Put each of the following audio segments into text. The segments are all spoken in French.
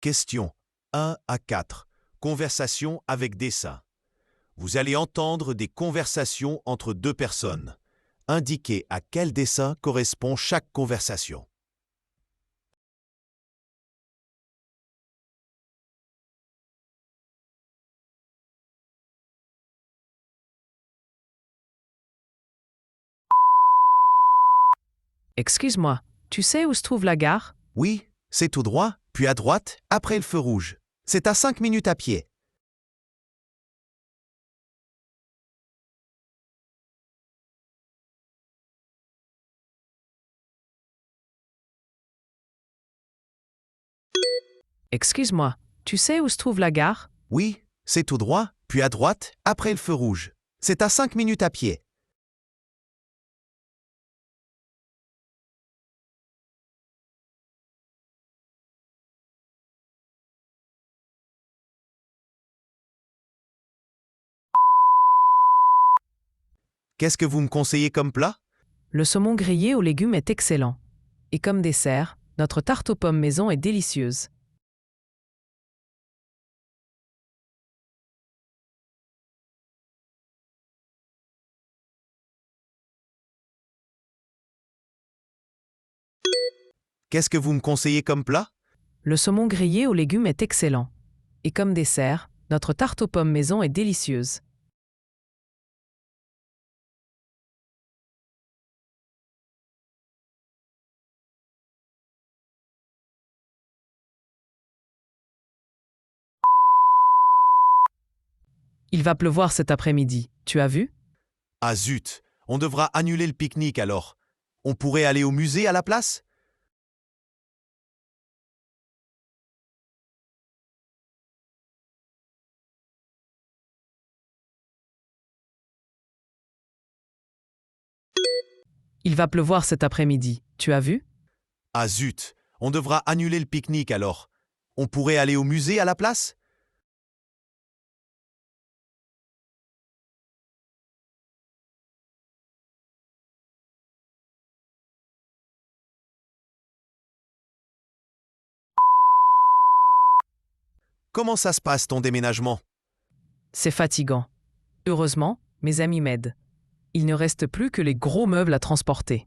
Question 1 à 4. Conversation avec dessin. Vous allez entendre des conversations entre deux personnes. Indiquez à quel dessin correspond chaque conversation. Excuse-moi, tu sais où se trouve la gare? Oui, c'est tout droit, puis à droite, après le feu rouge. C'est à 5 minutes à pied. Excuse-moi, tu sais où se trouve la gare? Oui, c'est tout droit, puis à droite, après le feu rouge. C'est à 5 minutes à pied. Qu'est-ce que vous me conseillez comme plat? Le saumon grillé aux légumes est excellent. Et comme dessert, notre tarte aux pommes maison est délicieuse. Qu'est-ce que vous me conseillez comme plat? Le saumon grillé aux légumes est excellent. Et comme dessert, notre tarte aux pommes maison est délicieuse. Il va pleuvoir cet après-midi, tu as vu? Ah zut, on devra annuler le pique-nique alors. On pourrait aller au musée à la place? Il va pleuvoir cet après-midi, tu as vu? Ah zut, on devra annuler le pique-nique alors. On pourrait aller au musée à la place? Comment ça se passe ton déménagement? C'est fatigant. Heureusement, mes amis m'aident. Il ne reste plus que les gros meubles à transporter.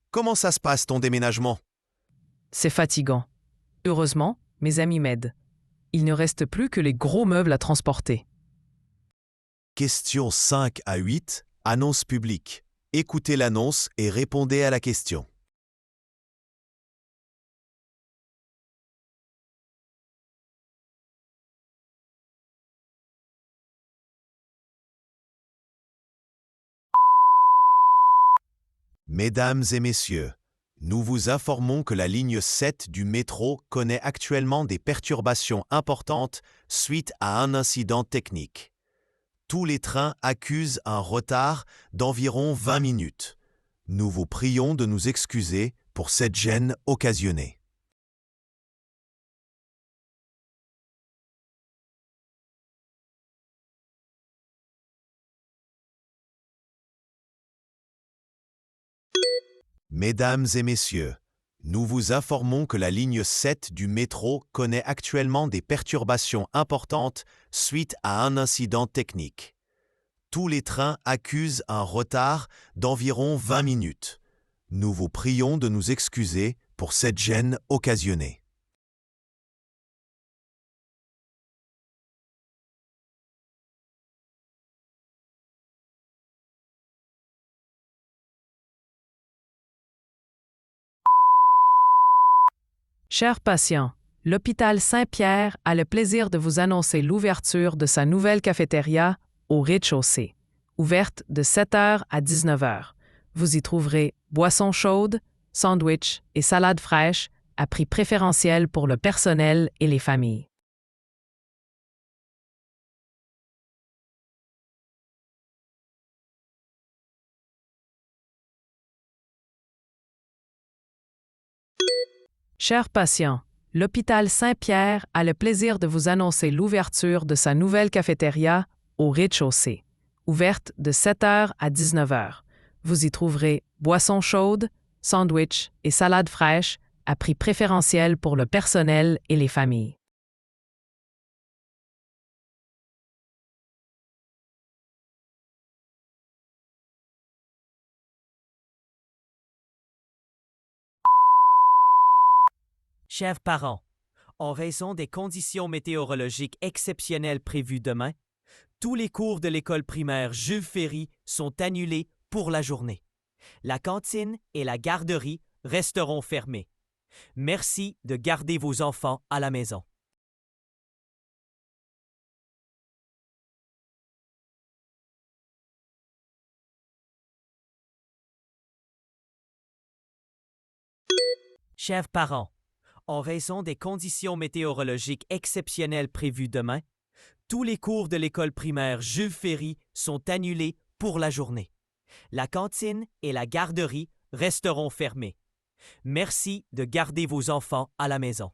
Comment ça se passe ton déménagement? C'est fatigant. Heureusement, mes amis m'aident. Il ne reste plus que les gros meubles à transporter. Question 5 à 8. Annonce publique. Écoutez l'annonce et répondez à la question. Mesdames et messieurs, nous vous informons que la ligne 7 du métro connaît actuellement des perturbations importantes suite à un incident technique. Tous les trains accusent un retard d'environ 20 minutes. Nous vous prions de nous excuser pour cette gêne occasionnée. Mesdames et messieurs, nous vous informons que la ligne 7 du métro connaît actuellement des perturbations importantes suite à un incident technique. Tous les trains accusent un retard d'environ 20 minutes. Nous vous prions de nous excuser pour cette gêne occasionnée. Chers patients, l'hôpital Saint-Pierre a le plaisir de vous annoncer l'ouverture de sa nouvelle cafétéria au rez-de-chaussée, ouverte de 7 h à 19 h. Vous y trouverez boissons chaudes, sandwichs et salades fraîches à prix préférentiel pour le personnel et les familles. Chers patients, L'hôpital Saint-Pierre a le plaisir de vous annoncer l'ouverture de sa nouvelle cafétéria au rez-de-chaussée, ouverte de 7 heures à 19 heures. Vous y trouverez boissons chaudes, sandwichs et salades fraîches à prix préférentiel pour le personnel et les familles. Chers parents, en raison des conditions météorologiques exceptionnelles prévues demain, tous les cours de l'école primaire Jules Ferry sont annulés pour la journée. La cantine et la garderie resteront fermées. Merci de garder vos enfants à la maison. Chers parents, en raison des conditions météorologiques exceptionnelles prévues demain, tous les cours de l'école primaire Jules Ferry sont annulés pour la journée. La cantine et la garderie resteront fermées. Merci de garder vos enfants à la maison.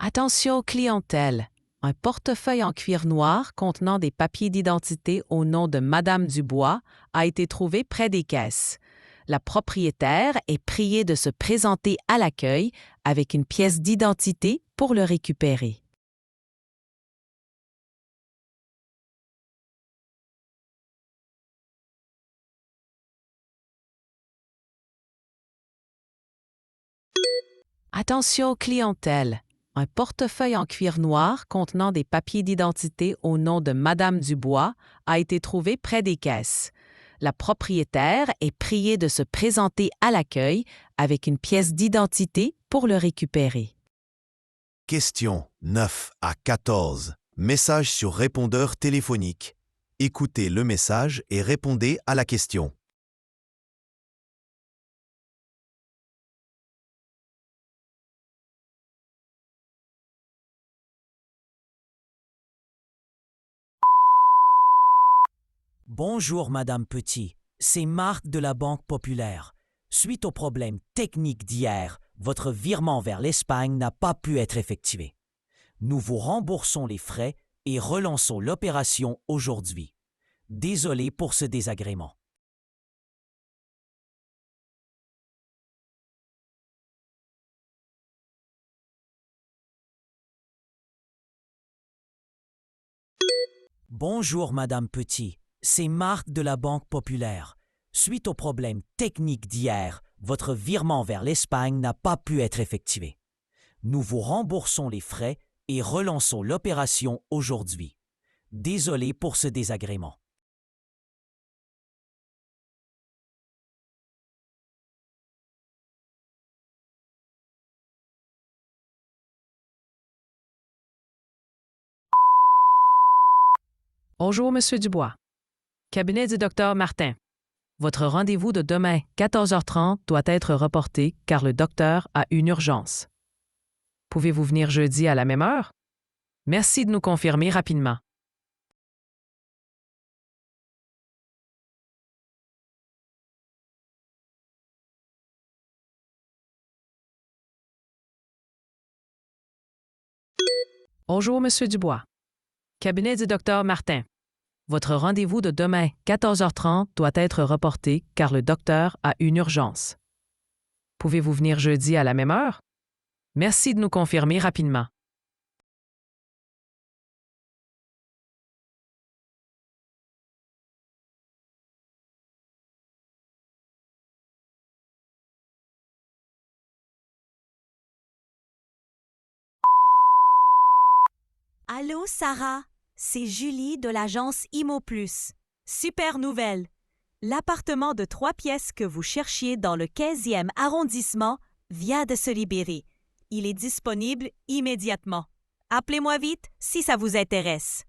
Attention clientèle! Un portefeuille en cuir noir contenant des papiers d'identité au nom de Madame Dubois a été trouvé près des caisses. La propriétaire est priée de se présenter à l'accueil avec une pièce d'identité pour le récupérer. Attention clientèle! Un portefeuille en cuir noir contenant des papiers d'identité au nom de Madame Dubois a été trouvé près des caisses. La propriétaire est priée de se présenter à l'accueil avec une pièce d'identité pour le récupérer. Question 9 à 14. Message sur répondeur téléphonique. Écoutez le message et répondez à la question. Bonjour Madame Petit, c'est Marc de la Banque Populaire. Suite au problème technique d'hier, votre virement vers l'Espagne n'a pas pu être effectué. Nous vous remboursons les frais et relançons l'opération aujourd'hui. Désolé pour ce désagrément. Bonjour Madame Petit, c'est Marc de la Banque Populaire. Suite au problème technique d'hier, votre virement vers l'Espagne n'a pas pu être effectué. Nous vous remboursons les frais et relançons l'opération aujourd'hui. Désolé pour ce désagrément. Bonjour, Monsieur Dubois. Cabinet du docteur Martin. Votre rendez-vous de demain, 14h30, doit être reporté car le docteur a une urgence. Pouvez-vous venir jeudi à la même heure? Merci de nous confirmer rapidement. Bonjour, Monsieur Dubois. Cabinet du docteur Martin. Votre rendez-vous de demain, 14h30, doit être reporté car le docteur a une urgence. Pouvez-vous venir jeudi à la même heure? Merci de nous confirmer rapidement. Allô, Sarah? C'est Julie de l'agence Imo Plus. Super nouvelle! L'appartement de 3 pièces que vous cherchiez dans le 15e arrondissement vient de se libérer. Il est disponible immédiatement. Appelez-moi vite si ça vous intéresse.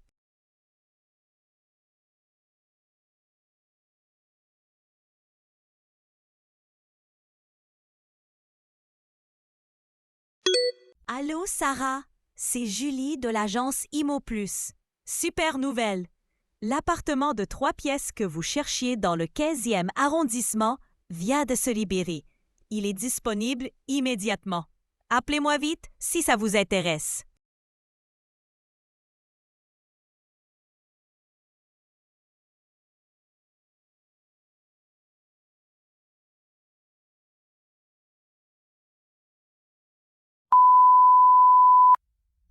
Allô, Sarah? c'est Julie de l'agence Imo Plus. Super nouvelle! L'appartement de 3 pièces que vous cherchiez dans le 15e arrondissement vient de se libérer. Il est disponible immédiatement. Appelez-moi vite si ça vous intéresse.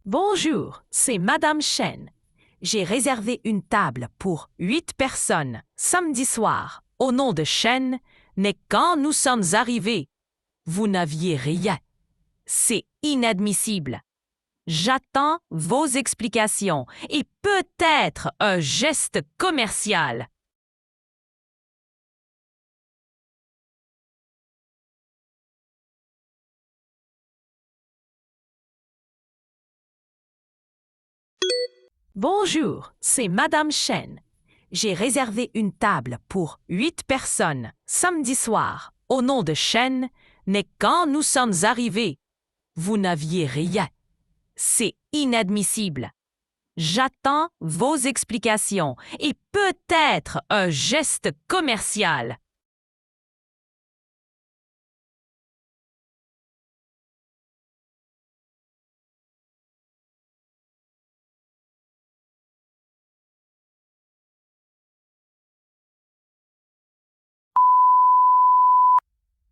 Bonjour, c'est Madame Chen. J'ai réservé une table pour 8 personnes samedi soir au nom de Chen, mais quand nous sommes arrivés, vous n'aviez rien. C'est inadmissible. J'attends vos explications et peut-être un geste commercial. Bonjour, c'est Madame Chen. J'ai réservé une table pour 8 personnes samedi soir au nom de Chen, mais quand nous sommes arrivés, vous n'aviez rien. C'est inadmissible. J'attends vos explications et peut-être un geste commercial.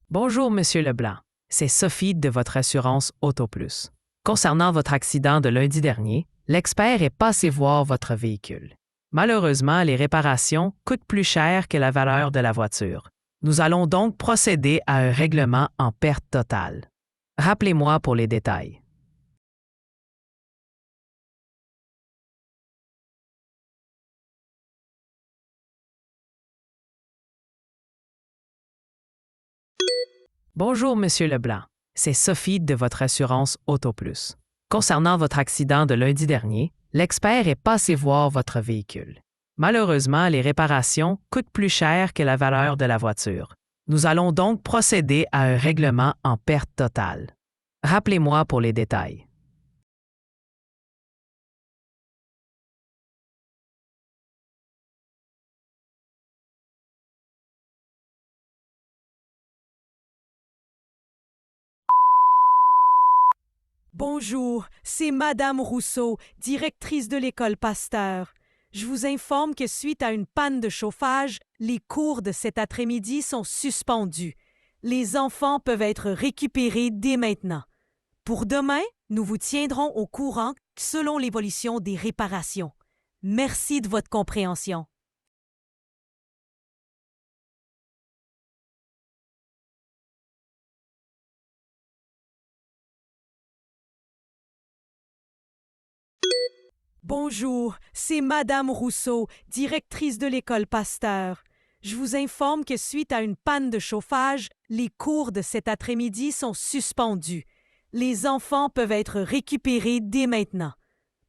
Bonjour, Monsieur Leblanc. C'est Sophie de votre assurance Auto Plus. Concernant votre accident de lundi dernier, l'expert est passé voir votre véhicule. Malheureusement, les réparations coûtent plus cher que la valeur de la voiture. Nous allons donc procéder à un règlement en perte totale. Rappelez-moi pour les détails. Bonjour, Monsieur Leblanc. C'est Sophie de votre assurance Auto Plus. Concernant votre accident de lundi dernier, l'expert est passé voir votre véhicule. Malheureusement, les réparations coûtent plus cher que la valeur de la voiture. Nous allons donc procéder à un règlement en perte totale. Rappelez-moi pour les détails. Bonjour, c'est Madame Rousseau, directrice de l'école Pasteur. Je vous informe que suite à une panne de chauffage, les cours de cet après-midi sont suspendus. Les enfants peuvent être récupérés dès maintenant. Pour demain, nous vous tiendrons au courant selon l'évolution des réparations. Merci de votre compréhension. Bonjour, c'est Madame Rousseau, directrice de l'école Pasteur. Je vous informe que suite à une panne de chauffage, les cours de cet après-midi sont suspendus. Les enfants peuvent être récupérés dès maintenant.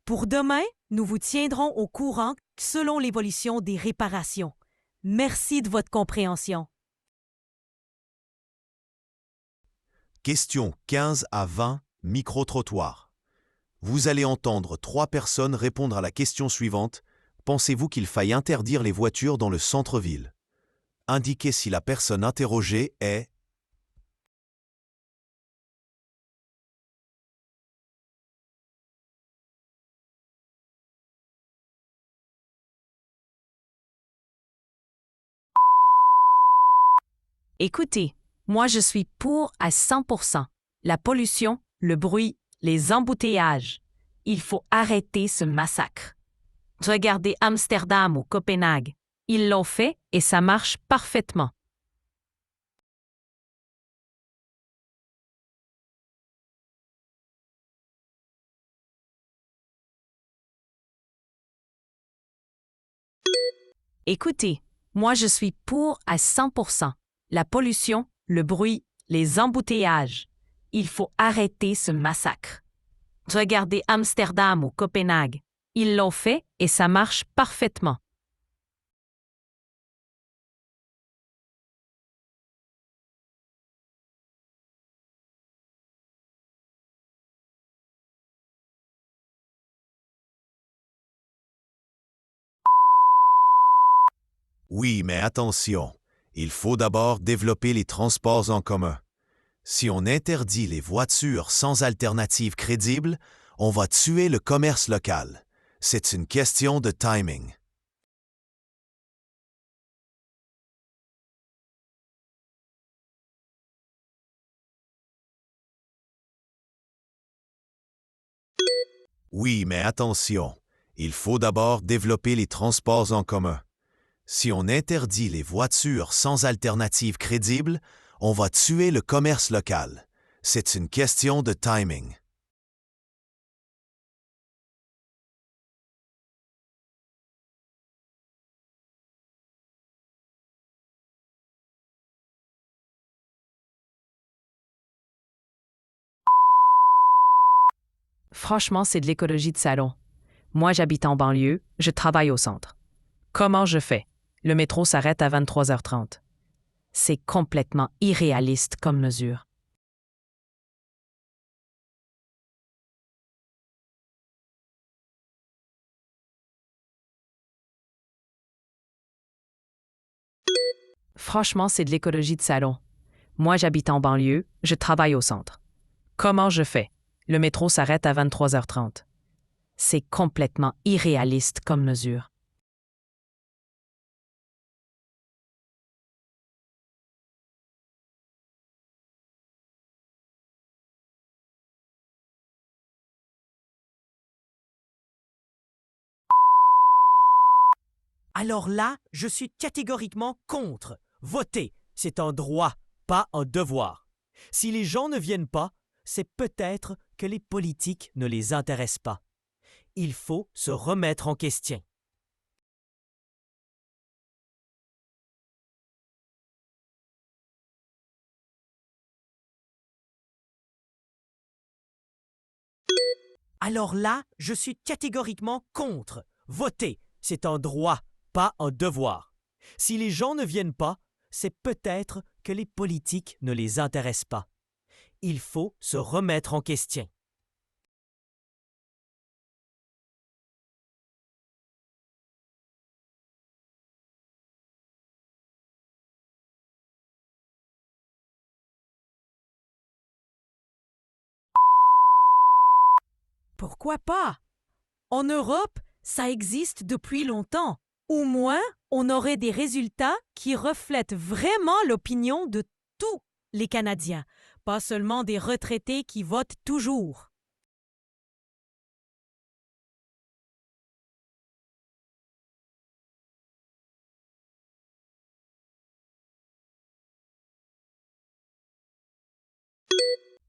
Pour demain, nous vous tiendrons au courant selon l'évolution des réparations. Merci de votre compréhension. Questions 15 à 20, micro-trottoir. Vous allez entendre 3 personnes répondre à la question suivante. Pensez-vous qu'il faille interdire les voitures dans le centre-ville? Indiquez si la personne interrogée est Écoutez, moi je suis pour à 100%. La pollution, le bruit, les embouteillages. Il faut arrêter ce massacre. Regardez Amsterdam ou Copenhague. Ils l'ont fait et ça marche parfaitement. Écoutez, moi je suis pour à 100%. La pollution, le bruit, les embouteillages. Il faut arrêter ce massacre. Regardez Amsterdam ou Copenhague. Ils l'ont fait et ça marche parfaitement. Oui, mais attention, il faut d'abord développer les transports en commun. Si on interdit les voitures sans alternative crédible, on va tuer le commerce local. C'est une question de timing. Oui, mais attention, il faut d'abord développer les transports en commun. Si on interdit les voitures sans alternative crédible, on va tuer le commerce local. C'est une question de timing. Franchement, c'est de l'écologie de salon. Moi, j'habite en banlieue, je travaille au centre. Comment je fais? Le métro s'arrête à 23h30. C'est complètement irréaliste comme mesure. Franchement, c'est de l'écologie de salon. Moi, j'habite en banlieue, je travaille au centre. Comment je fais? Le métro s'arrête à 23h30. C'est complètement irréaliste comme mesure. Alors là, je suis catégoriquement contre. Voter, c'est un droit, pas un devoir. Si les gens ne viennent pas, c'est peut-être que les politiques ne les intéressent pas. Il faut se remettre en question. Alors là, je suis catégoriquement contre. Voter, c'est un droit, pas un devoir. Si les gens ne viennent pas, c'est peut-être que les politiques ne les intéressent pas. Il faut se remettre en question. Pourquoi pas? En Europe, ça existe depuis longtemps. Au moins, on aurait des résultats qui reflètent vraiment l'opinion de tous les Canadiens, pas seulement des retraités qui votent toujours.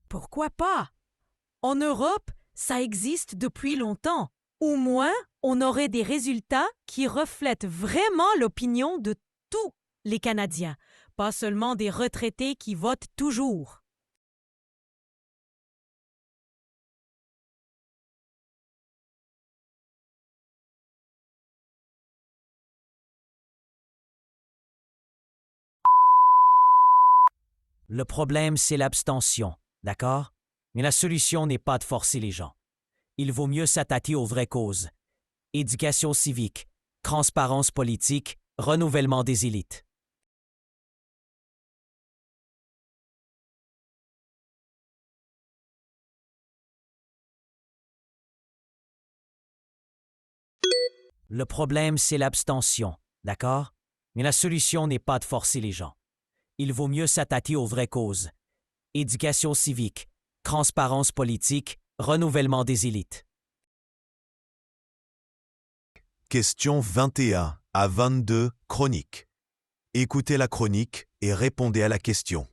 Pourquoi pas? En Europe, ça existe depuis longtemps. Au moins, on aurait des résultats qui reflètent vraiment l'opinion de tous les Canadiens, pas seulement des retraités qui votent toujours. Le problème, c'est l'abstention, d'accord? Mais la solution n'est pas de forcer les gens. Il vaut mieux s'attaquer aux vraies causes. Éducation civique, transparence politique, renouvellement des élites. Le problème, c'est l'abstention, d'accord? Mais la solution n'est pas de forcer les gens. Il vaut mieux s'attaquer aux vraies causes. Éducation civique, transparence politique, renouvellement des élites. Question 21 à 22, chronique. Écoutez la chronique et répondez à la question.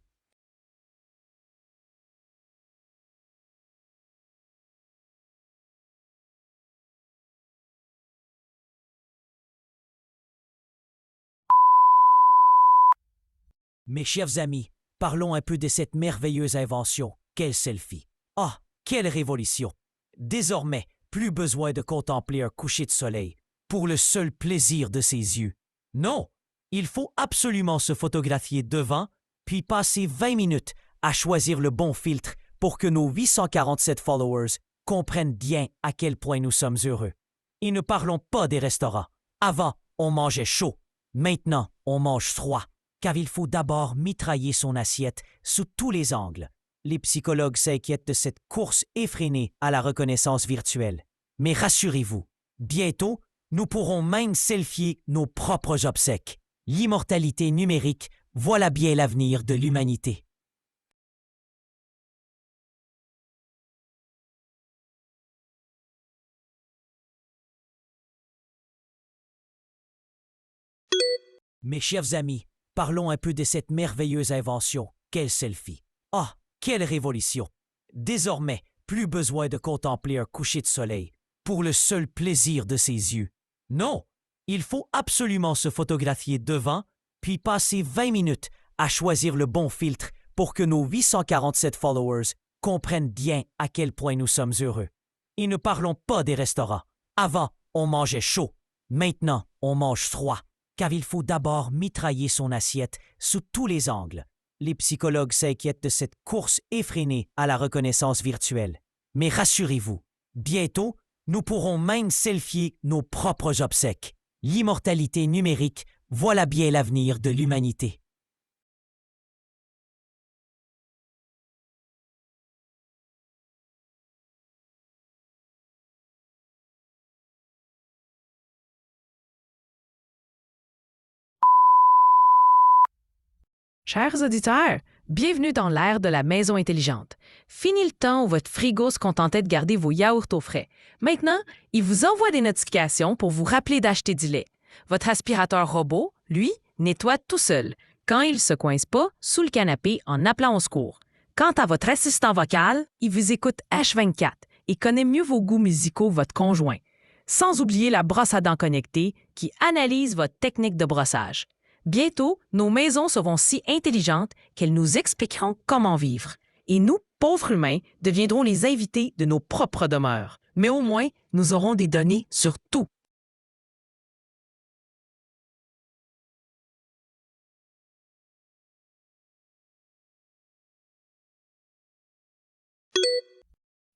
Mes chers amis, parlons un peu de cette merveilleuse invention. Quel selfie! Ah, quelle révolution! Désormais, plus besoin de contempler un coucher de soleil pour le seul plaisir de ses yeux. Non, il faut absolument se photographier devant, puis passer 20 minutes à choisir le bon filtre pour que nos 847 followers comprennent bien à quel point nous sommes heureux. Et ne parlons pas des restaurants. Avant, on mangeait chaud. Maintenant, on mange froid, car il faut d'abord mitrailler son assiette sous tous les angles. Les psychologues s'inquiètent de cette course effrénée à la reconnaissance virtuelle. Mais rassurez-vous, bientôt, nous pourrons même selfier nos propres obsèques. L'immortalité numérique, voilà bien l'avenir de l'humanité. Mes chers amis, parlons un peu de cette merveilleuse invention. Quel selfie! Ah, quelle révolution! Désormais, plus besoin de contempler un coucher de soleil pour le seul plaisir de ses yeux. Non, il faut absolument se photographier devant, puis passer 20 minutes à choisir le bon filtre pour que nos 847 followers comprennent bien à quel point nous sommes heureux. Et ne parlons pas des restaurants. Avant, on mangeait chaud. Maintenant, on mange froid, car il faut d'abord mitrailler son assiette sous tous les angles. Les psychologues s'inquiètent de cette course effrénée à la reconnaissance virtuelle. Mais rassurez-vous, bientôt, nous pourrons même selfier nos propres obsèques. L'immortalité numérique, voilà bien l'avenir de l'humanité. Chers auditeurs, bienvenue dans l'ère de la maison intelligente. Fini le temps où votre frigo se contentait de garder vos yaourts au frais. Maintenant, il vous envoie des notifications pour vous rappeler d'acheter du lait. Votre aspirateur robot, lui, nettoie tout seul, quand il ne se coince pas sous le canapé en appelant au secours. Quant à votre assistant vocal, il vous écoute H24 et connaît mieux vos goûts musicaux que votre conjoint. Sans oublier la brosse à dents connectée qui analyse votre technique de brossage. Bientôt, nos maisons seront si intelligentes qu'elles nous expliqueront comment vivre. Et nous, pauvres humains, deviendrons les invités de nos propres demeures. Mais au moins, nous aurons des données sur tout.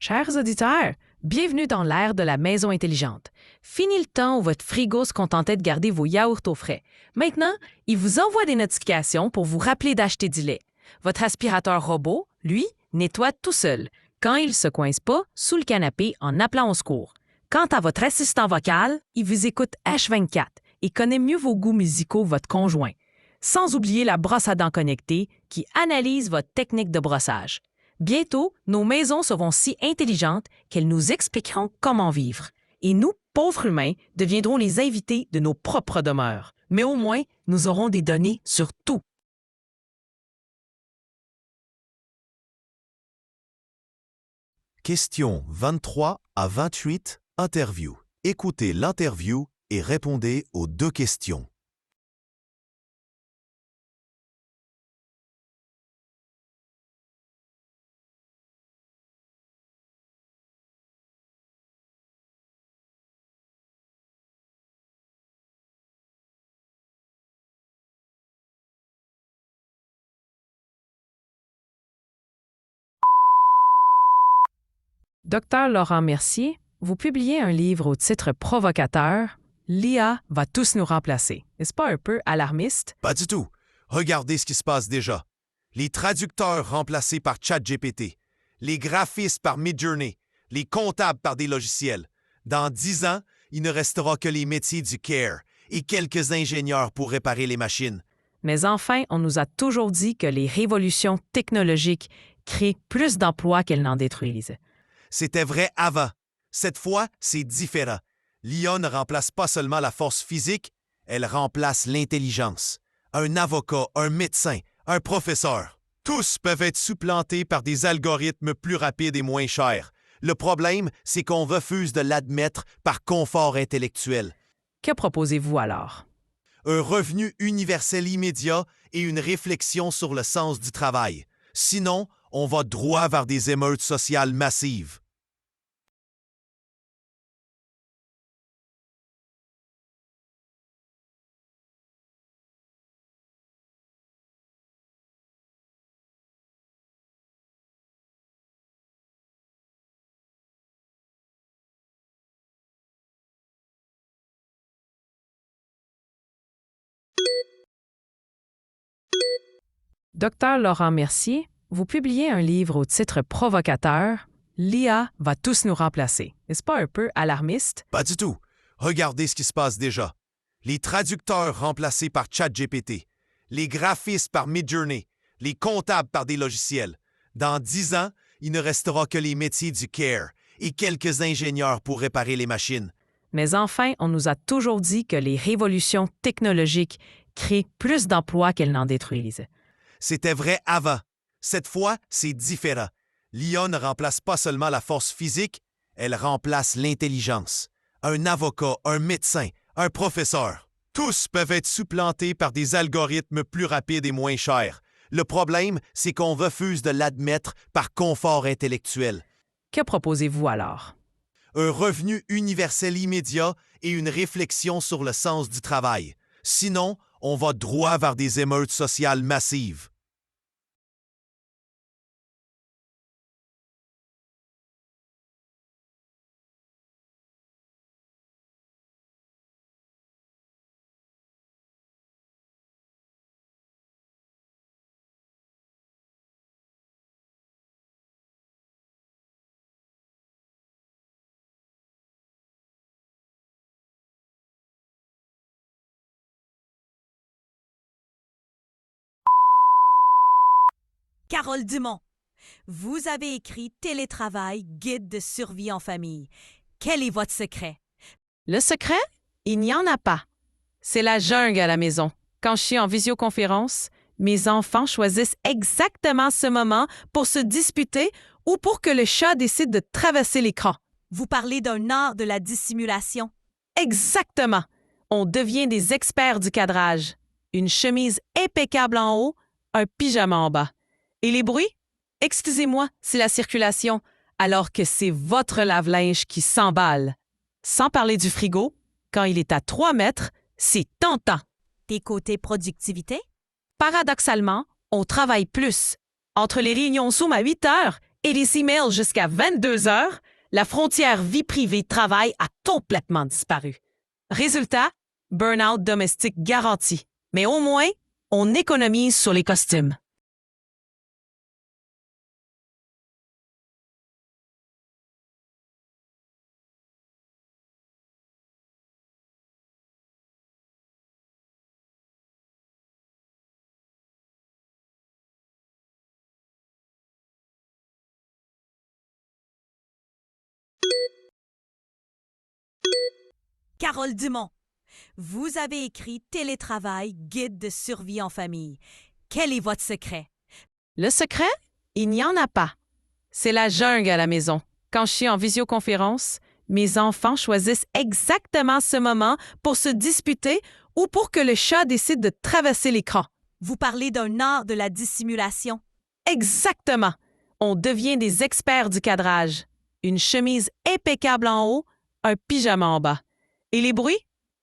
Chers auditeurs, bienvenue dans l'ère de la maison intelligente. Fini le temps où votre frigo se contentait de garder vos yaourts au frais. Maintenant, il vous envoie des notifications pour vous rappeler d'acheter du lait. Votre aspirateur robot, lui, nettoie tout seul, quand il ne se coince pas sous le canapé en appelant au secours. Quant à votre assistant vocal, il vous écoute H24 et connaît mieux vos goûts musicaux que votre conjoint. Sans oublier la brosse à dents connectée qui analyse votre technique de brossage. Bientôt, nos maisons seront si intelligentes qu'elles nous expliqueront comment vivre. Et nous, pauvres humains, deviendrons les invités de nos propres demeures. Mais au moins, nous aurons des données sur tout. Questions 23 à 28, interview. Écoutez l'interview et répondez aux deux questions. Docteur Laurent Mercier, vous publiez un livre au titre provocateur « L'IA va tous nous remplacer ». N'est-ce pas un peu alarmiste? Pas du tout. Regardez ce qui se passe déjà. Les traducteurs remplacés par ChatGPT, les graphistes par Midjourney, les comptables par des logiciels. Dans 10 ans, il ne restera que les métiers du care et quelques ingénieurs pour réparer les machines. Mais enfin, on nous a toujours dit que les révolutions technologiques créent plus d'emplois qu'elles n'en détruisent. C'était vrai avant. Cette fois, c'est différent. L'IA ne remplace pas seulement la force physique, elle remplace l'intelligence. Un avocat, un médecin, un professeur. Tous peuvent être supplantés par des algorithmes plus rapides et moins chers. Le problème, c'est qu'on refuse de l'admettre par confort intellectuel. Que proposez-vous alors? Un revenu universel immédiat et une réflexion sur le sens du travail. Sinon, on va droit vers des émeutes sociales massives. Docteur Laurent Mercier, vous publiez un livre au titre provocateur « L'IA va tous nous remplacer ». N'est-ce pas un peu alarmiste? Pas du tout. Regardez ce qui se passe déjà. Les traducteurs remplacés par ChatGPT, les graphistes par Midjourney, les comptables par des logiciels. Dans 10 ans, il ne restera que les métiers du care et quelques ingénieurs pour réparer les machines. Mais enfin, on nous a toujours dit que les révolutions technologiques créent plus d'emplois qu'elles n'en détruisent. C'était vrai avant. Cette fois, c'est différent. L'IA ne remplace pas seulement la force physique, elle remplace l'intelligence. Un avocat, un médecin, un professeur. Tous peuvent être supplantés par des algorithmes plus rapides et moins chers. Le problème, c'est qu'on refuse de l'admettre par confort intellectuel. Que proposez-vous alors? Un revenu universel immédiat et une réflexion sur le sens du travail. Sinon, on va droit vers des émeutes sociales massives. Carole Dumont, vous avez écrit Télétravail, guide de survie en famille. Quel est votre secret? Le secret? Il n'y en a pas. C'est la jungle à la maison. Quand je suis en visioconférence, mes enfants choisissent exactement ce moment pour se disputer ou pour que le chat décide de traverser l'écran. Vous parlez d'un art de la dissimulation. Exactement. On devient des experts du cadrage. Une chemise impeccable en haut, un pyjama en bas. Et les bruits? Excusez-moi, c'est la circulation, alors que c'est votre lave-linge qui s'emballe. Sans parler du frigo, quand il est à 3 mètres, c'est tentant. Tes côtés productivité? Paradoxalement, on travaille plus. Entre les réunions Zoom à 8 heures et les emails jusqu'à 22 heures, la frontière vie privée-travail a complètement disparu. Résultat, burn-out domestique garanti. Mais au moins, on économise sur les costumes. Carole Dumont, vous avez écrit Télétravail, guide de survie en famille. Quel est votre secret? Le secret? Il n'y en a pas. C'est la jungle à la maison. Quand je suis en visioconférence, mes enfants choisissent exactement ce moment pour se disputer ou pour que le chat décide de traverser l'écran. Vous parlez d'un art de la dissimulation. Exactement. On devient des experts du cadrage. Une chemise impeccable en haut, un pyjama en bas. Et les bruits?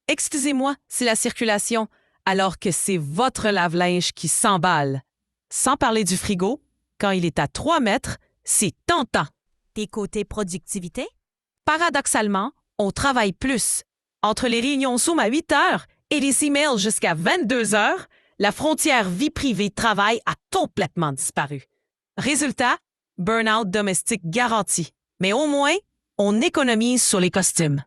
Excusez-moi, c'est la circulation, alors que c'est votre lave-linge qui s'emballe. Sans parler du frigo, quand il est à 3 mètres, c'est tentant. Tes côtés productivité? Paradoxalement, on travaille plus. Entre les réunions Zoom à 8 heures et les emails jusqu'à 22 heures, la frontière vie privée-travail a complètement disparu. Résultat, burn-out domestique garanti. Mais au moins, on économise sur les costumes.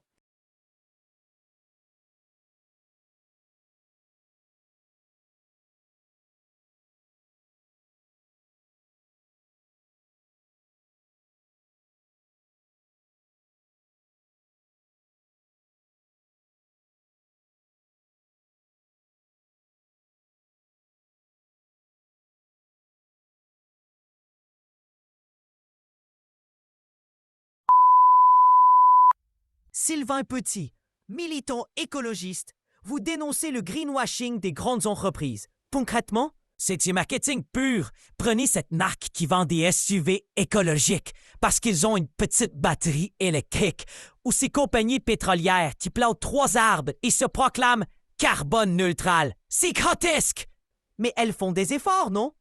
Sylvain Petit, militant écologiste, vous dénoncez le greenwashing des grandes entreprises. Concrètement, c'est du marketing pur. Prenez cette marque qui vend des SUV écologiques parce qu'ils ont une petite batterie électrique, ou ces compagnies pétrolières qui plantent 3 arbres et se proclament carbone neutral. C'est grotesque! Mais elles font des efforts, non?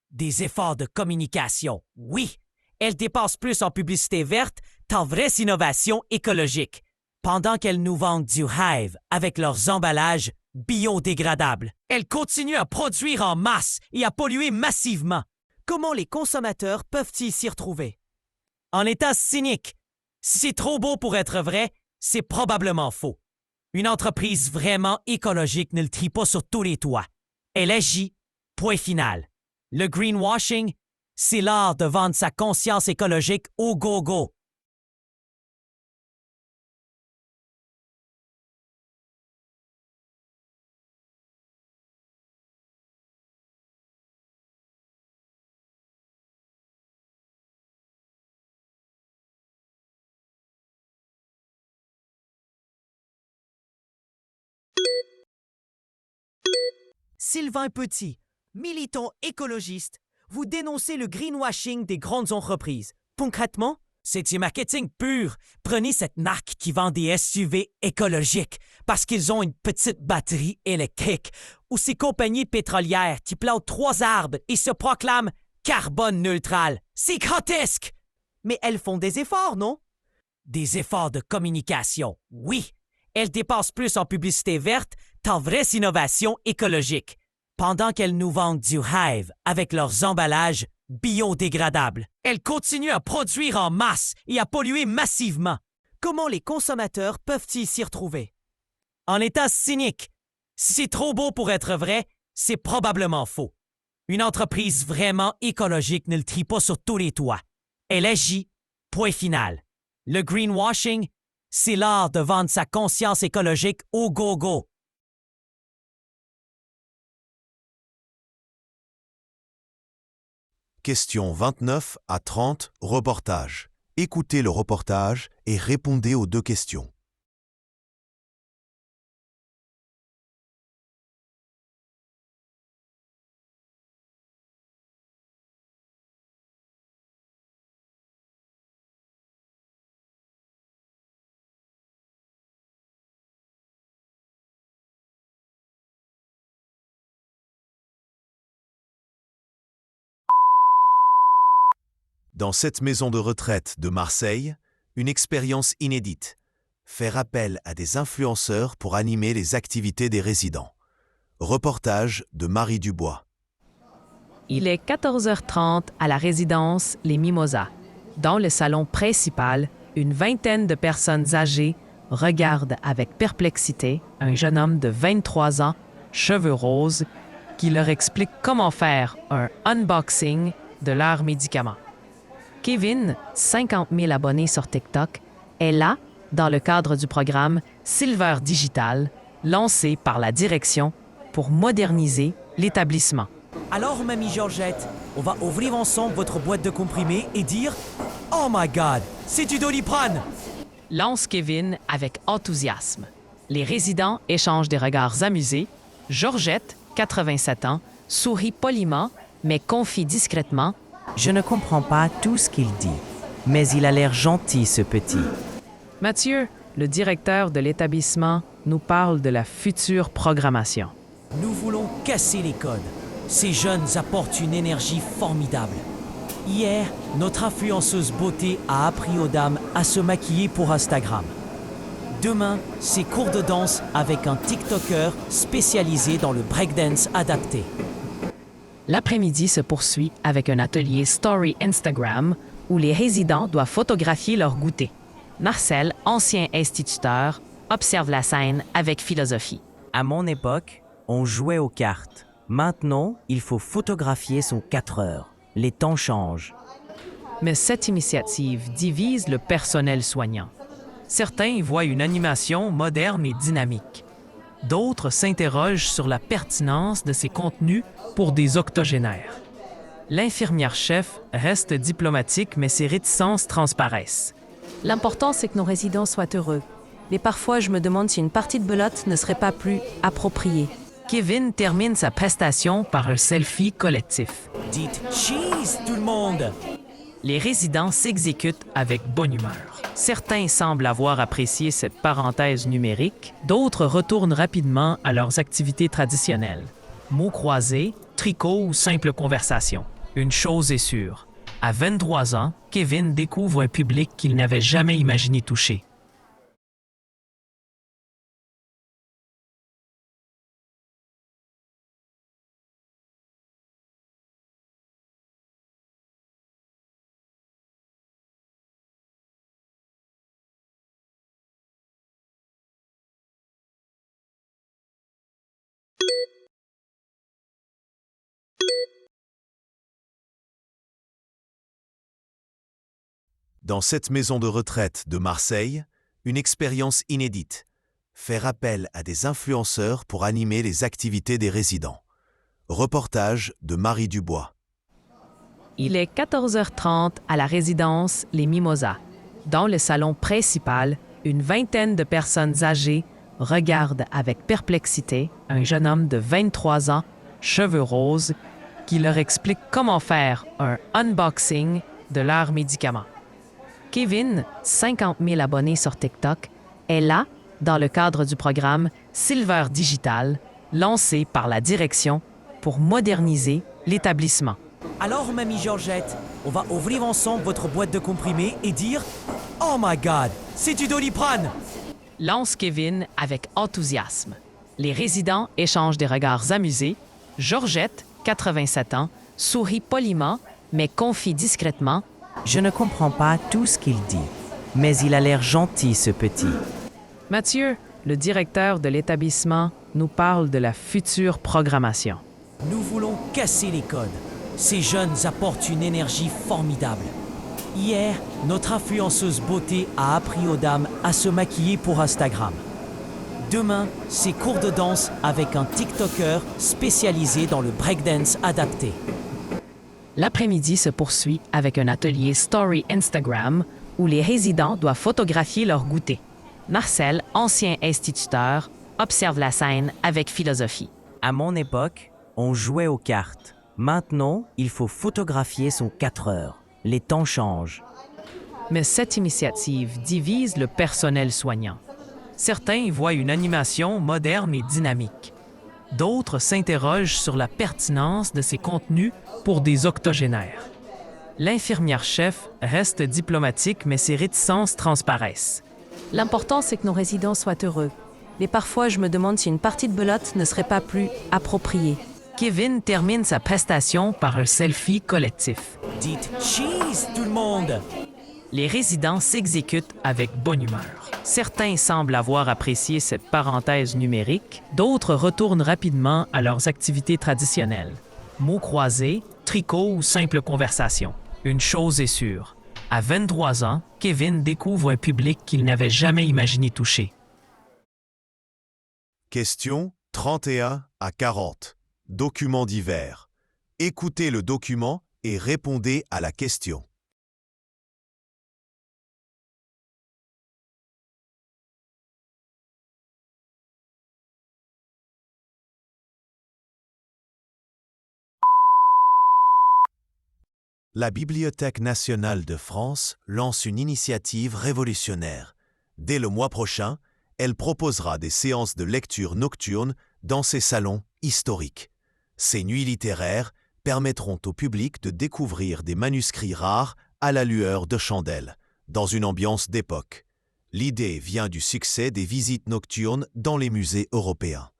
Des efforts de communication, oui. Elles dépensent plus en publicité verte qu'en vraies innovations écologiques. Pendant qu'elles nous vendent du rêve avec leurs emballages biodégradable. Elle continue à produire en masse et à polluer massivement. Comment les consommateurs peuvent-ils s'y retrouver? En état cynique, si c'est trop beau pour être vrai, c'est probablement faux. Une entreprise vraiment écologique ne le trie pas sur tous les toits. Elle agit, point final. Le greenwashing, c'est l'art de vendre sa conscience écologique au go-go. Sylvain Petit, militant écologiste, vous dénoncez le greenwashing des grandes entreprises. Concrètement, c'est du marketing pur. Prenez cette marque qui vend des SUV écologiques parce qu'ils ont une petite batterie électrique, ou ces compagnies pétrolières qui plantent 3 arbres et se proclament carbone neutral. C'est grotesque! Mais elles font des efforts, non? Des efforts de communication, oui. Elles dépensent plus en publicité verte qu'en vraie innovation écologique, pendant qu'elles nous vendent du rêve avec leurs emballages biodégradables. Elles continuent à produire en masse et à polluer massivement. Comment les consommateurs peuvent-ils s'y retrouver? En état cynique, si c'est trop beau pour être vrai, c'est probablement faux. Une entreprise vraiment écologique ne le trie pas sur tous les toits. Elle agit, point final. Le greenwashing, c'est l'art de vendre sa conscience écologique au go-go. Questions 29 à 30, reportage. Écoutez le reportage et répondez aux 2 questions. Dans cette maison de retraite de Marseille, une expérience inédite. Faire appel à des influenceurs pour animer les activités des résidents. Reportage de Marie Dubois. Il est 14h30 à la résidence Les Mimosas. Dans le salon principal, une vingtaine de personnes âgées regardent avec perplexité un jeune homme de 23 ans, cheveux roses, qui leur explique comment faire un unboxing de leurs médicaments. Kevin, 50 000 abonnés sur TikTok, est là dans le cadre du programme Silver Digital, lancé par la direction pour moderniser l'établissement. Alors, Mamie Georgette, on va ouvrir ensemble votre boîte de comprimés et dire « Oh my God, c'est du Doliprane !» Lance Kevin avec enthousiasme. Les résidents échangent des regards amusés. Georgette, 87 ans, sourit poliment, mais confie discrètement « Je ne comprends pas tout ce qu'il dit, mais il a l'air gentil, ce petit. » Mathieu, le directeur de l'établissement, nous parle de la future programmation. Nous voulons casser les codes. Ces jeunes apportent une énergie formidable. Hier, notre influenceuse beauté a appris aux dames à se maquiller pour Instagram. Demain, c'est cours de danse avec un TikToker spécialisé dans le breakdance adapté. L'après-midi se poursuit avec un atelier Story Instagram où les résidents doivent photographier leur goûter. Marcel, ancien instituteur, observe la scène avec philosophie. À mon époque, on jouait aux cartes. Maintenant, il faut photographier son 4 heures. Les temps changent. Mais cette initiative divise le personnel soignant. Certains y voient une animation moderne et dynamique. D'autres s'interrogent sur la pertinence de ces contenus pour des octogénaires. L'infirmière-chef reste diplomatique, mais ses réticences transparaissent. L'important, c'est que nos résidents soient heureux. Mais parfois, je me demande si une partie de belote ne serait pas plus appropriée. Kevin termine sa prestation par un selfie collectif. Dites « cheese, tout le monde !» Les résidents s'exécutent avec bonne humeur. Certains semblent avoir apprécié cette parenthèse numérique, d'autres retournent rapidement à leurs activités traditionnelles. Mots croisés, tricot ou simple conversation. Une chose est sûre, à 23 ans, Kevin découvre un public qu'il n'avait jamais imaginé toucher. Dans cette maison de retraite de Marseille, une expérience inédite. Faire appel à des influenceurs pour animer les activités des résidents. Reportage de Marie Dubois. Il est 14h30 à la résidence Les Mimosas. Dans le salon principal, une vingtaine de personnes âgées regardent avec perplexité un jeune homme de 23 ans, cheveux roses, qui leur explique comment faire un unboxing de leurs médicaments. Kevin, 50 000 abonnés sur TikTok, est là dans le cadre du programme Silver Digital, lancé par la direction pour moderniser l'établissement. Alors, mamie Georgette, on va ouvrir ensemble votre boîte de comprimés et dire « Oh my God, c'est du Doliprane !» Lance Kevin avec enthousiasme. Les résidents échangent des regards amusés. Georgette, 87 ans, sourit poliment, mais confie discrètement. Je ne comprends pas tout ce qu'il dit, mais il a l'air gentil, ce petit. Mathieu, le directeur de l'établissement, nous parle de la future programmation. Nous voulons casser les codes. Ces jeunes apportent une énergie formidable. Hier, notre influenceuse beauté a appris aux dames à se maquiller pour Instagram. Demain, c'est cours de danse avec un TikToker spécialisé dans le breakdance adapté. L'après-midi se poursuit avec un atelier Story Instagram où les résidents doivent photographier leur goûter. Marcel, ancien instituteur, observe la scène avec philosophie. À mon époque, on jouait aux cartes. Maintenant, il faut photographier son 4 heures. Les temps changent. Mais cette initiative divise le personnel soignant. Certains y voient une animation moderne et dynamique. D'autres s'interrogent sur la pertinence de ces contenus pour des octogénaires. L'infirmière-chef reste diplomatique, mais ses réticences transparaissent. L'important, c'est que nos résidents soient heureux. Mais parfois, je me demande si une partie de belote ne serait pas plus appropriée. Kevin termine sa prestation par un selfie collectif. Dites « cheese, tout le monde !» Les résidents s'exécutent avec bonne humeur. Certains semblent avoir apprécié cette parenthèse numérique, d'autres retournent rapidement à leurs activités traditionnelles. Mots croisés, tricot ou simple conversation. Une chose est sûre, à 23 ans, Kevin découvre un public qu'il n'avait jamais imaginé toucher. Question 31 à 40. Documents divers. Écoutez le document et répondez à la question. La Bibliothèque nationale de France lance une initiative révolutionnaire. Dès le mois prochain, elle proposera des séances de lecture nocturne dans ses salons historiques. Ces nuits littéraires permettront au public de découvrir des manuscrits rares à la lueur de chandelles, dans une ambiance d'époque. L'idée vient du succès des visites nocturnes dans les musées européens.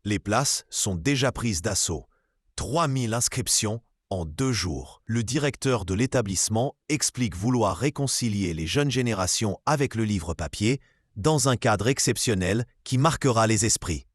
Les places sont déjà prises d'assaut. 3000 inscriptions en 2 jours. Le directeur de l'établissement explique vouloir réconcilier les jeunes générations avec le livre papier dans un cadre exceptionnel qui marquera les esprits.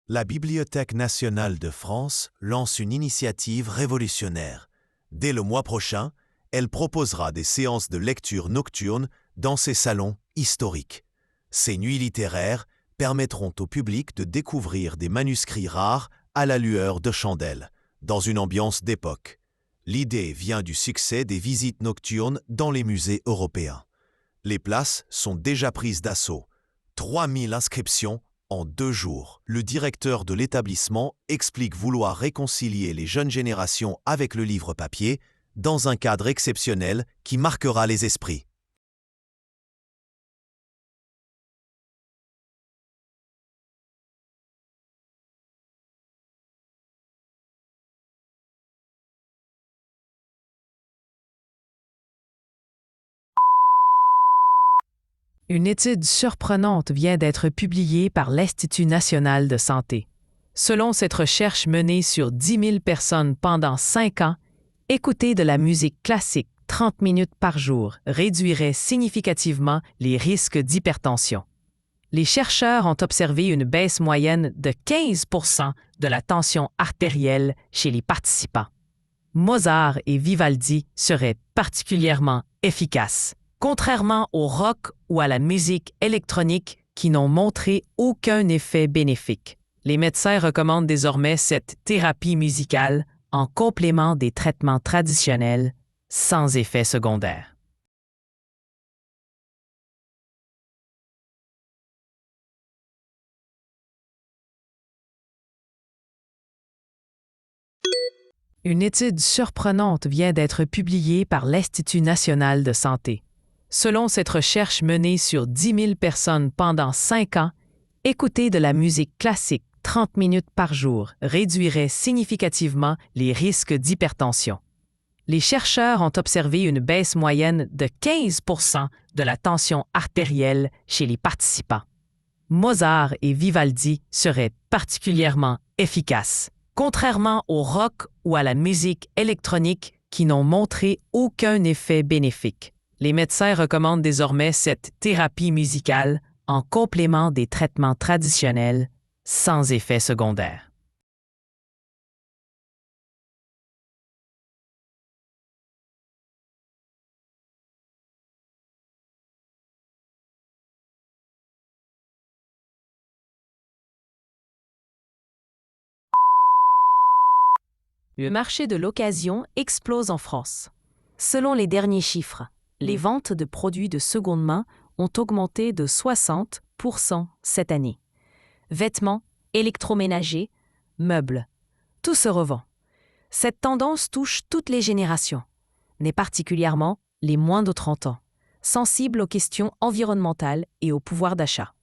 La Bibliothèque nationale de France lance une initiative révolutionnaire. Dès le mois prochain, elle proposera des séances de lecture nocturne dans ses salons historiques. Ces nuits littéraires permettront au public de découvrir des manuscrits rares à la lueur de chandelles, dans une ambiance d'époque. L'idée vient du succès des visites nocturnes dans les musées européens. Les places sont déjà prises d'assaut. 3000 inscriptions en 2 jours. Le directeur de l'établissement explique vouloir réconcilier les jeunes générations avec le livre papier dans un cadre exceptionnel qui marquera les esprits. Une étude surprenante vient d'être publiée par l'Institut national de santé. Selon cette recherche menée sur 10 000 personnes pendant 5 ans, écouter de la musique classique 30 minutes par jour réduirait significativement les risques d'hypertension. Les chercheurs ont observé une baisse moyenne de 15 de la tension artérielle chez les participants. Mozart et Vivaldi seraient particulièrement efficaces, contrairement au rock ou à la musique électronique qui n'ont montré aucun effet bénéfique. Les médecins recommandent désormais cette thérapie musicale en complément des traitements traditionnels sans effet secondaire. Une étude surprenante vient d'être publiée par l'Institut national de santé. Selon cette recherche menée sur 10 000 personnes pendant 5 ans, écouter de la musique classique 30 minutes par jour réduirait significativement les risques d'hypertension. Les chercheurs ont observé une baisse moyenne de 15 de la tension artérielle chez les participants. Mozart et Vivaldi seraient particulièrement efficaces, contrairement au rock ou à la musique électronique qui n'ont montré aucun effet bénéfique. Les médecins recommandent désormais cette thérapie musicale en complément des traitements traditionnels sans effet secondaire. Le marché de l'occasion explose en France. Selon les derniers chiffres, les ventes de produits de seconde main ont augmenté de 60% cette année. Vêtements, électroménagers, meubles, tout se revend. Cette tendance touche toutes les générations, mais particulièrement les moins de 30 ans, sensibles aux questions environnementales et au pouvoir d'achat.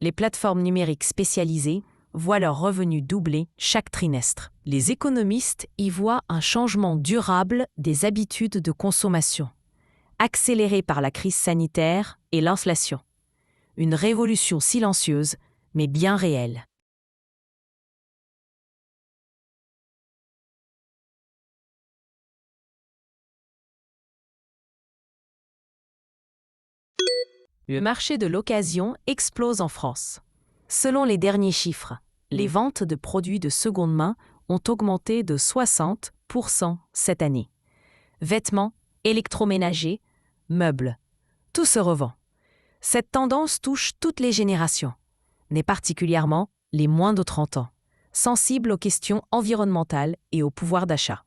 Les plateformes numériques spécialisées voient leurs revenus doubler chaque trimestre. Les économistes y voient un changement durable des habitudes de consommation, accéléré par la crise sanitaire et l'inflation. Une révolution silencieuse, mais bien réelle. Le marché de l'occasion explose en France. Selon les derniers chiffres, les ventes de produits de seconde main ont augmenté de 60% cette année. Vêtements, électroménagers, meubles, tout se revend. Cette tendance touche toutes les générations, mais particulièrement les moins de 30 ans, sensibles aux questions environnementales et au pouvoir d'achat.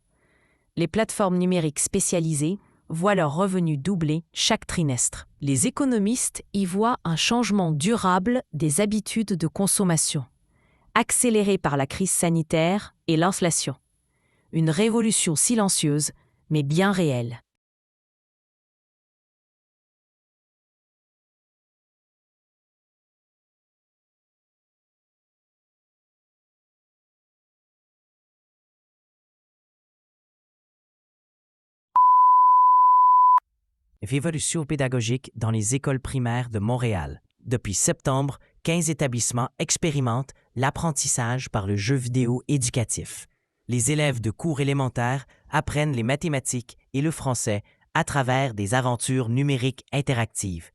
Les plateformes numériques spécialisées voient leurs revenus doubler chaque trimestre. Les économistes y voient un changement durable des habitudes de consommation, accéléré par la crise sanitaire et l'inflation. Une révolution silencieuse, mais bien réelle. Révolution pédagogique dans les écoles primaires de Montréal. Depuis septembre, 15 établissements expérimentent l'apprentissage par le jeu vidéo éducatif. Les élèves de cours élémentaires apprennent les mathématiques et le français à travers des aventures numériques interactives.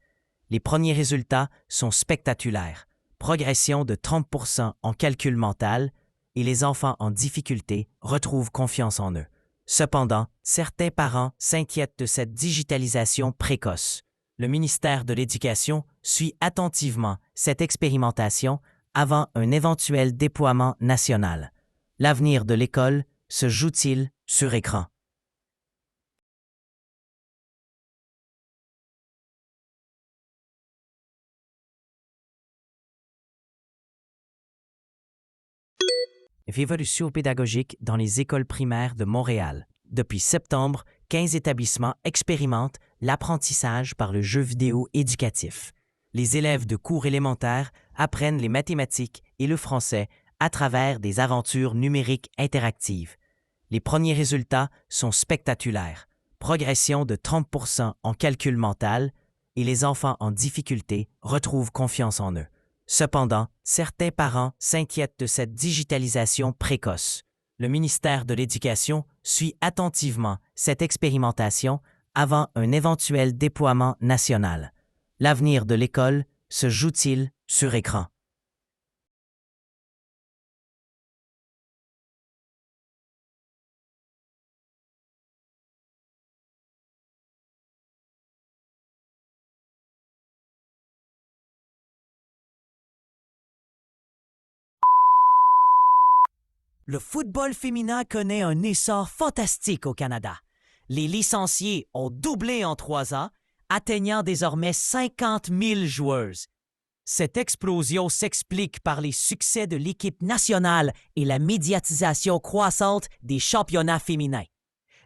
Les premiers résultats sont spectaculaires. Progression de 30% en calcul mental et les enfants en difficulté retrouvent confiance en eux. Cependant, certains parents s'inquiètent de cette digitalisation précoce. Le ministère de l'Éducation suit attentivement cette expérimentation avant un éventuel déploiement national. L'avenir de l'école se joue-t-il sur écran? Révolution pédagogique dans les écoles primaires de Montréal. Depuis septembre, 15 établissements expérimentent l'apprentissage par le jeu vidéo éducatif. Les élèves de cours élémentaires apprennent les mathématiques et le français à travers des aventures numériques interactives. Les premiers résultats sont spectaculaires. Progression de 30% en calcul mental et les enfants en difficulté retrouvent confiance en eux. Cependant, certains parents s'inquiètent de cette digitalisation précoce. Le ministère de l'Éducation suit attentivement cette expérimentation avant un éventuel déploiement national. L'avenir de l'école se joue-t-il sur écran. Le football féminin connaît un essor fantastique au Canada. Les licenciés ont doublé en 3 ans, atteignant désormais 50 000 joueuses. Cette explosion s'explique par les succès de l'équipe nationale et la médiatisation croissante des championnats féminins.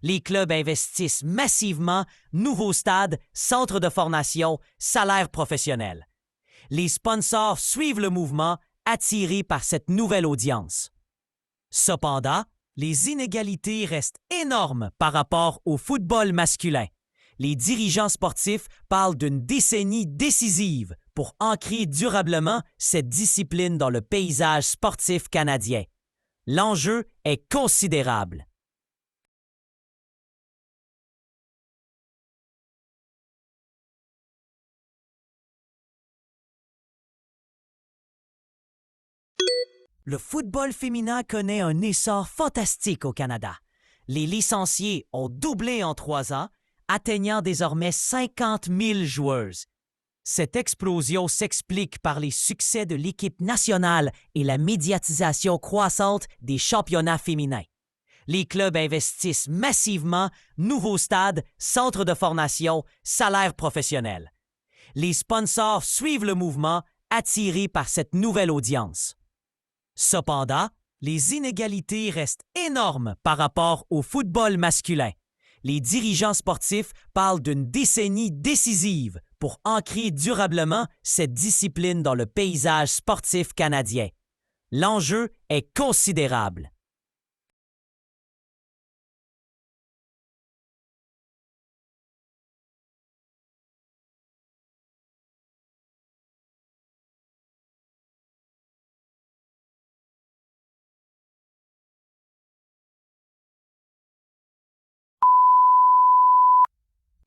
Les clubs investissent massivement, nouveaux stades, centres de formation, salaires professionnels. Les sponsors suivent le mouvement, attirés par cette nouvelle audience. Cependant, les inégalités restent énormes par rapport au football masculin. Les dirigeants sportifs parlent d'une décennie décisive pour ancrer durablement cette discipline dans le paysage sportif canadien. L'enjeu est considérable. Le football féminin connaît un essor fantastique au Canada. Les licenciés ont doublé en 3 ans, atteignant désormais 50 000 joueuses. Cette explosion s'explique par les succès de l'équipe nationale et la médiatisation croissante des championnats féminins. Les clubs investissent massivement, nouveaux stades, centres de formation, salaires professionnels. Les sponsors suivent le mouvement, attirés par cette nouvelle audience. Cependant, les inégalités restent énormes par rapport au football masculin. Les dirigeants sportifs parlent d'une décennie décisive pour ancrer durablement cette discipline dans le paysage sportif canadien. L'enjeu est considérable.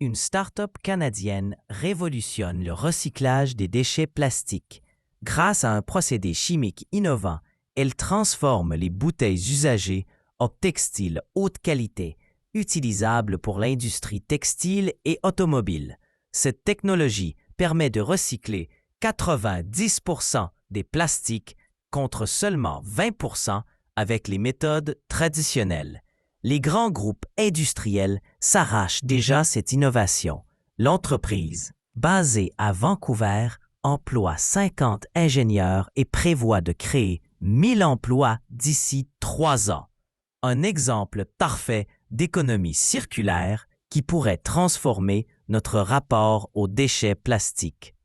Une start-up canadienne révolutionne le recyclage des déchets plastiques. Grâce à un procédé chimique innovant, elle transforme les bouteilles usagées en textiles haute qualité, utilisables pour l'industrie textile et automobile. Cette technologie permet de recycler 90% des plastiques contre seulement 20% avec les méthodes traditionnelles. Les grands groupes industriels s'arrachent déjà cette innovation. L'entreprise, basée à Vancouver, emploie 50 ingénieurs et prévoit de créer 1000 emplois d'ici 3 ans. Un exemple parfait d'économie circulaire qui pourrait transformer notre rapport aux déchets plastiques.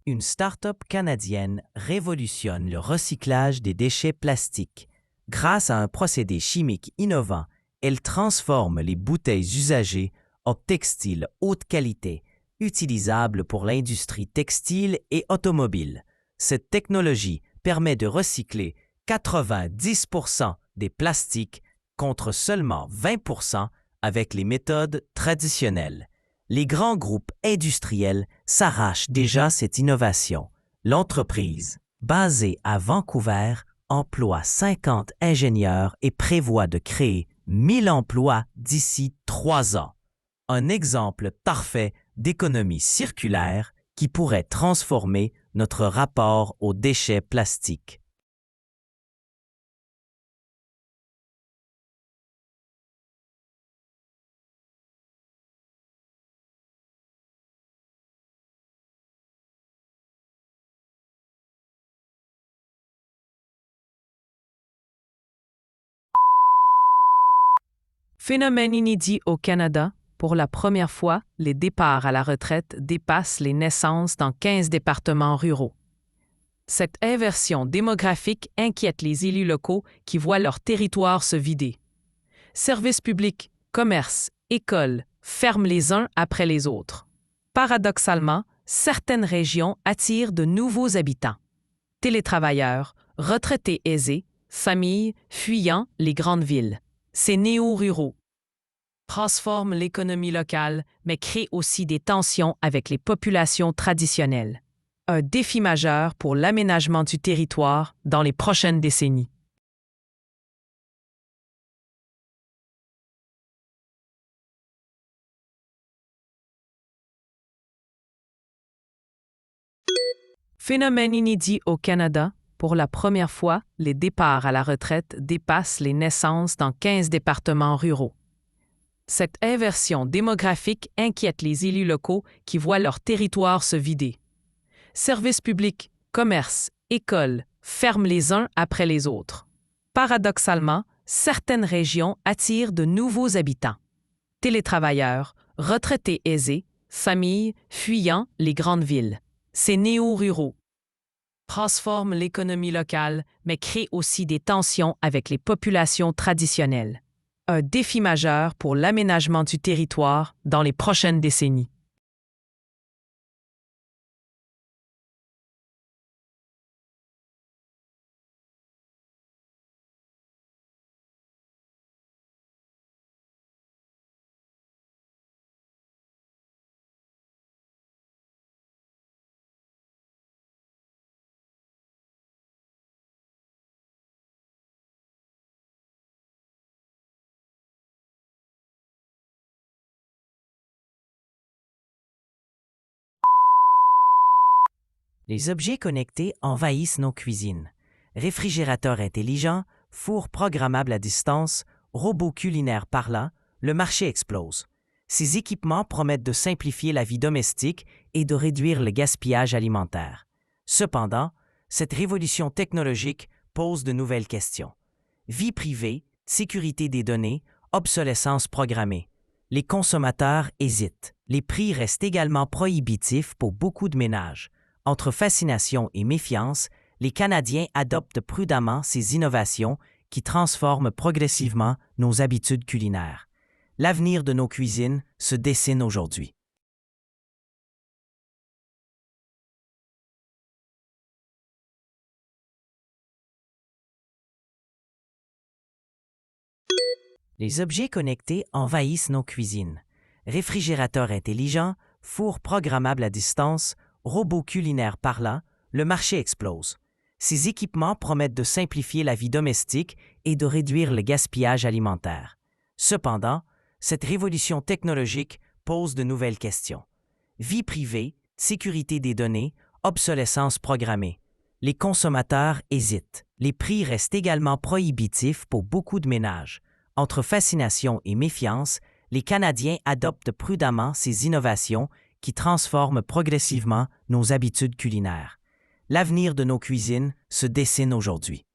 Une start-up canadienne révolutionne le recyclage des déchets plastiques. Grâce à un procédé chimique innovant, elle transforme les bouteilles usagées en textiles haute qualité, utilisables pour l'industrie textile et automobile. Cette technologie permet de recycler 90% des plastiques contre seulement 20% avec les méthodes traditionnelles. Les grands groupes industriels s'arrachent déjà cette innovation. L'entreprise, basée à Vancouver, emploie 50 ingénieurs et prévoit de créer 1000 emplois d'ici 3 ans. Un exemple parfait d'économie circulaire qui pourrait transformer notre rapport aux déchets plastiques. Phénomène inédit au Canada, pour la première fois, les départs à la retraite dépassent les naissances dans 15 départements ruraux. Cette inversion démographique inquiète les élus locaux qui voient leur territoire se vider. Services publics, commerces, écoles ferment les uns après les autres. Paradoxalement, certaines régions attirent de nouveaux habitants. Télétravailleurs, retraités aisés, familles fuyant les grandes villes. Ces néo-ruraux transforment l'économie locale, mais créent aussi des tensions avec les populations traditionnelles. Un défi majeur pour l'aménagement du territoire dans les prochaines décennies. Phénomène inédit au Canada, pour la première fois, les départs à la retraite dépassent les naissances dans 15 départements ruraux. Cette inversion démographique inquiète les élus locaux qui voient leur territoire se vider. Services publics, commerces, écoles ferment les uns après les autres. Paradoxalement, certaines régions attirent de nouveaux habitants. Télétravailleurs, retraités aisés, familles fuyant les grandes villes. Ces néo-ruraux transforment l'économie locale, mais créent aussi des tensions avec les populations traditionnelles. Un défi majeur pour l'aménagement du territoire dans les prochaines décennies. Les objets connectés envahissent nos cuisines. Réfrigérateurs intelligents, fours programmables à distance, robots culinaires parlants, le marché explose. Ces équipements promettent de simplifier la vie domestique et de réduire le gaspillage alimentaire. Cependant, cette révolution technologique pose de nouvelles questions. Vie privée, sécurité des données, obsolescence programmée. Les consommateurs hésitent. Les prix restent également prohibitifs pour beaucoup de ménages. Entre fascination et méfiance, les Canadiens adoptent prudemment ces innovations qui transforment progressivement nos habitudes culinaires. L'avenir de nos cuisines se dessine aujourd'hui. Les objets connectés envahissent nos cuisines. Réfrigérateurs intelligents, fours programmables à distance, robots culinaires parlants, le marché explose. Ces équipements promettent de simplifier la vie domestique et de réduire le gaspillage alimentaire. Cependant, cette révolution technologique pose de nouvelles questions. Vie privée, sécurité des données, obsolescence programmée. Les consommateurs hésitent. Les prix restent également prohibitifs pour beaucoup de ménages. Entre fascination et méfiance, les Canadiens adoptent prudemment ces innovations qui transforment progressivement nos habitudes culinaires. L'avenir de nos cuisines se dessine aujourd'hui.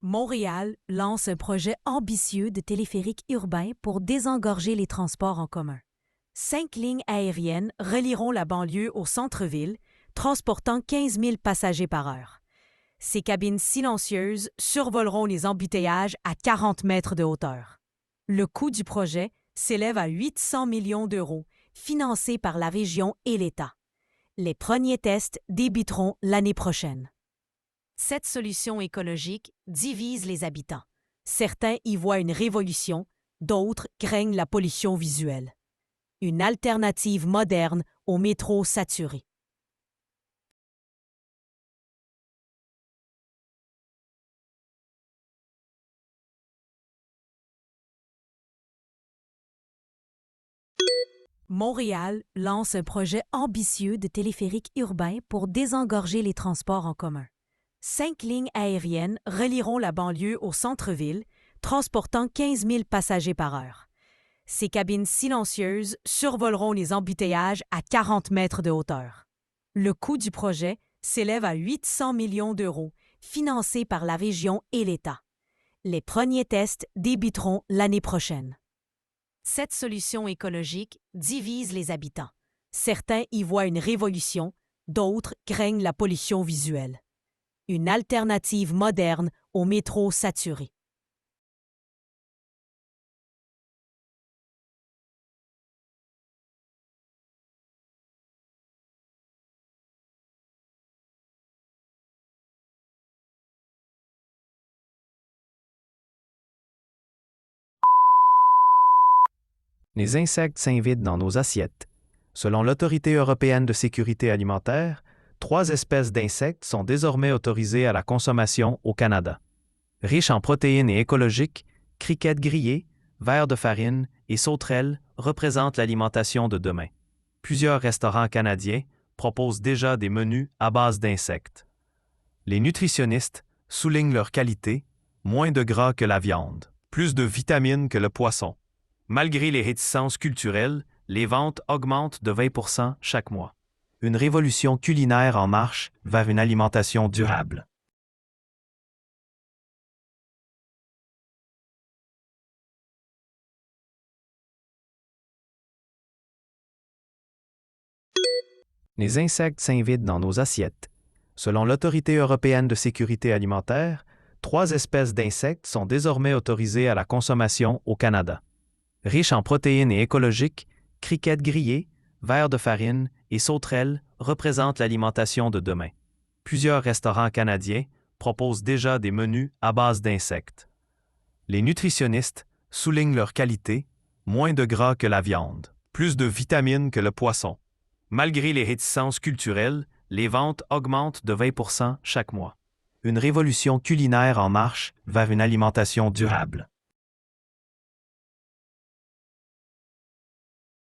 Montréal lance un projet ambitieux de téléphérique urbain pour désengorger les transports en commun. 5 lignes aériennes relieront la banlieue au centre-ville, transportant 15 000 passagers par heure. Ces cabines silencieuses survoleront les embouteillages à 40 mètres de hauteur. Le coût du projet s'élève à 800 millions d'euros, financé par la région et l'État. Les premiers tests débuteront l'année prochaine. Cette solution écologique divise les habitants. Certains y voient une révolution, d'autres craignent la pollution visuelle. Une alternative moderne au métro saturé. Montréal lance un projet ambitieux de téléphérique urbain pour désengorger les transports en commun. 5 lignes aériennes relieront la banlieue au centre-ville, transportant 15 000 passagers par heure. Ces cabines silencieuses survoleront les embouteillages à 40 mètres de hauteur. Le coût du projet s'élève à 800 millions d'euros, financé par la région et l'État. Les premiers tests débuteront l'année prochaine. Cette solution écologique divise les habitants. Certains y voient une révolution, d'autres craignent la pollution visuelle. Une alternative moderne au métro saturé. Les insectes s'invitent dans nos assiettes. Selon l'Autorité européenne de sécurité alimentaire, 3 espèces d'insectes sont désormais autorisées à la consommation au Canada. Riches en protéines et écologiques, criquettes grillées, vers de farine et sauterelles représentent l'alimentation de demain. Plusieurs restaurants canadiens proposent déjà des menus à base d'insectes. Les nutritionnistes soulignent leur qualité, moins de gras que la viande, plus de vitamines que le poisson. Malgré les réticences culturelles, les ventes augmentent de 20% chaque mois. Une révolution culinaire en marche vers une alimentation durable. Les insectes s'invitent dans nos assiettes. Selon l'Autorité européenne de sécurité alimentaire, 3 espèces d'insectes sont désormais autorisées à la consommation au Canada. Riches en protéines et écologiques, criquettes grillées, vers de farine et sauterelles représentent l'alimentation de demain. Plusieurs restaurants canadiens proposent déjà des menus à base d'insectes. Les nutritionnistes soulignent leur qualité, moins de gras que la viande, plus de vitamines que le poisson. Malgré les réticences culturelles, les ventes augmentent de 20% chaque mois. Une révolution culinaire en marche vers une alimentation durable.